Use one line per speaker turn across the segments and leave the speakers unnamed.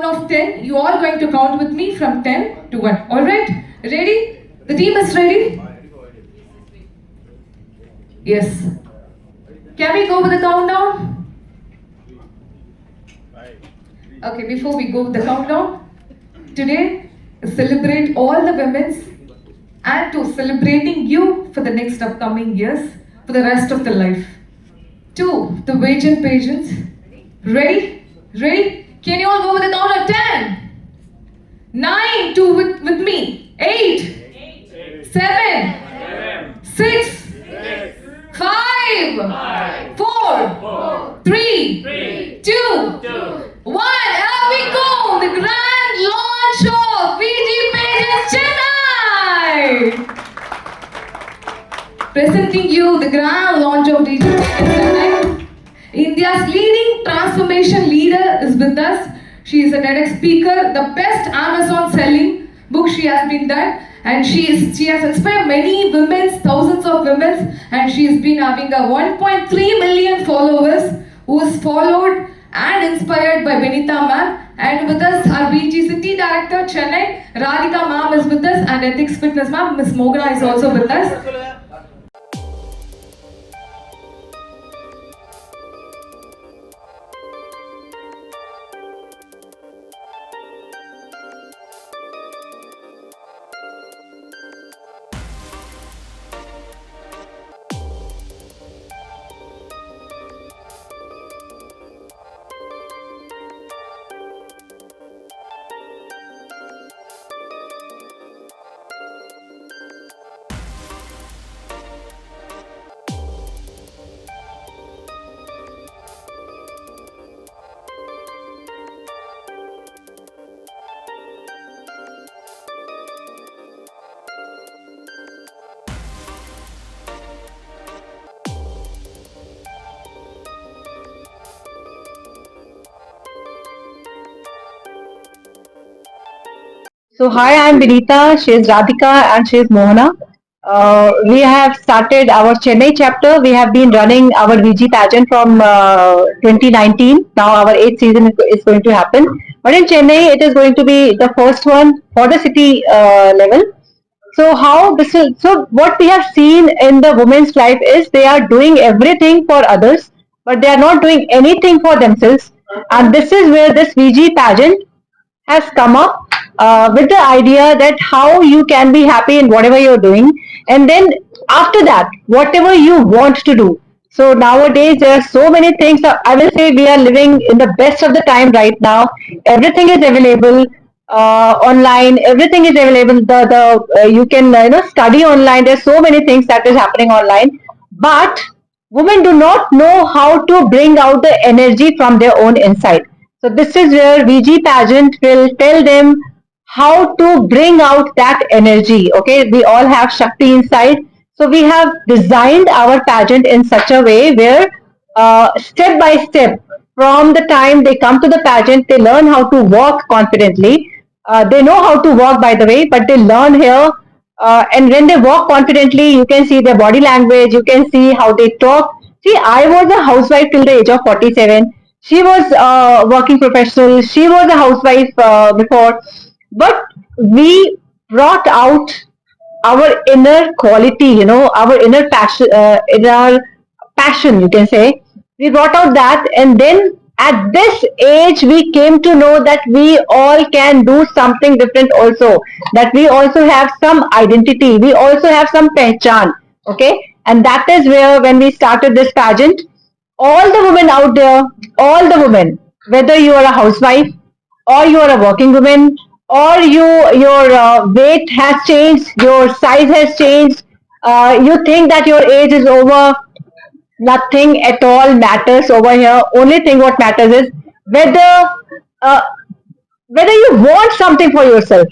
countdown of 10. You all going to count with me from 10 to 1. Alright? Ready? The team is ready? Yes. Can we go with the countdown? Okay, before we go with the countdown, today celebrate all the women's and to celebrating you for the next upcoming years, for the rest of the life. To the Vagin Pageants. Ready? Ready? Can you all go with the count of 10? 9, 2 with me. 8, 7, 6, 5, 4, 3, 2, 1. Here we go. The grand launch of VG Pageants Chennai. Presenting you the grand launch of VG Pageants Chennai. India's leading transformation leader is with us. She is a TEDx speaker, the best Amazon selling book she has been done, and she has inspired many women, thousands of women, and she has been having a 1.3 million followers who is followed and inspired by Benita ma'am. And with us, our VG City Director Chennai, Radhika ma'am is with us, and Ethics Fitness ma'am, Miss Mogana is also with us.
So hi, I'm Vinita, she is Radhika and she is Mohana. We have started our Chennai chapter. We have been running our VG pageant from 2019. Now our 8th season is going to happen. But in Chennai, it is going to be the first one for the city level. So so what we have seen in the women's life is they are doing everything for others, but they are not doing anything for themselves. And this is where this VG pageant has come up with the idea that how you can be happy in whatever you're doing, and then after that whatever you want to do. So nowadays there are so many things. I will say we are living in the best of the time right now. Everything is available online. Everything is available. The you can study online. There's so many things that is happening online, but women do not know how to bring out the energy from their own inside. So this is where VG pageant will tell them how to bring out that energy. Okay, we all have Shakti inside. So we have designed our pageant in such a way where step by step, from the time they come to the pageant, they learn how to walk confidently. They know how to walk, by the way, but they learn here. And when they walk confidently, you can see their body language, you can see how they talk. See, I was a housewife till the age of 47. She was a working professional. She was a housewife before. But we brought out our inner quality, our inner passion, you can say. We brought out that, and then at this age, we came to know that we all can do something different also, that we also have some identity, we also have some pehchan, okay? And that is where, when we started this pageant, all the women out there, all the women, whether you are a housewife or you are a working woman, or your weight has changed, your size has changed, you think that your age is over, nothing at all matters over here. Only thing what matters is whether uh, whether you want something for yourself.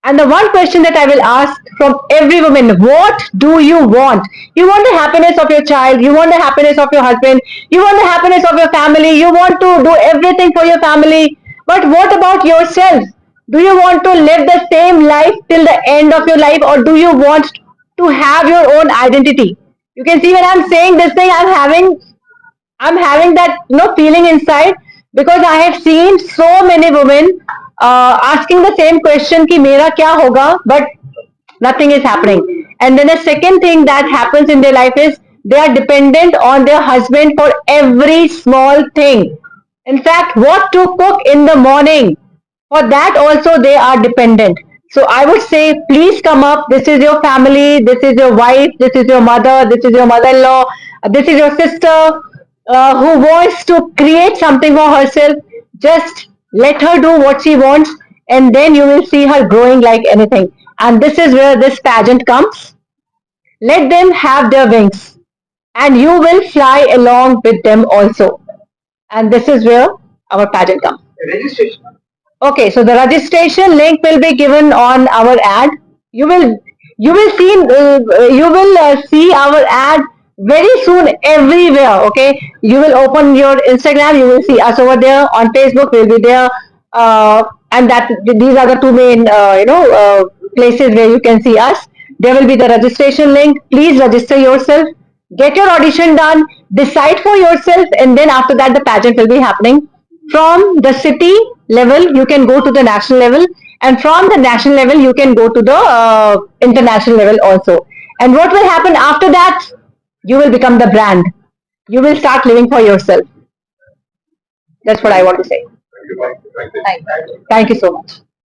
And the one question that I will ask from every woman, what do you want? You want the happiness of your child, you want the happiness of your husband, you want the happiness of your family, you want to do everything for your family. But what about yourself? Do you want to live the same life till the end of your life, or do you want to have your own identity? You can see when I'm saying this thing, I'm having that feeling inside, because I have seen so many women asking the same question कि मेरा क्या होगा, but nothing is happening. And then the second thing that happens in their life is they are dependent on their husband for every small thing. In fact, what to cook in the morning, for that also they are dependent. So I would say, please come up. This is your family, this is your wife, this is your mother, this is your mother in law, this is your sister who wants to create something for herself. Just let her do what she wants, and then you will see her growing like anything. And this is where this pageant comes. Let them have their wings, and you will fly along with them also. And this is where our pageant comes. Registration. Okay, so the registration link will be given on our ad. You will see our ad very soon everywhere. Okay, you will open your Instagram, you will see us over there. On Facebook, we'll be there, and that these are the two main places where you can see us. There will be the registration link. Please register yourself. Get your audition done. Decide for yourself, and then after that, the pageant will be happening. From the city level, you can go to the national level, and from the national level, you can go to the international level also. And what will happen after that? You will become the brand. You will start living for yourself. That's what I want to say. Thank you so much.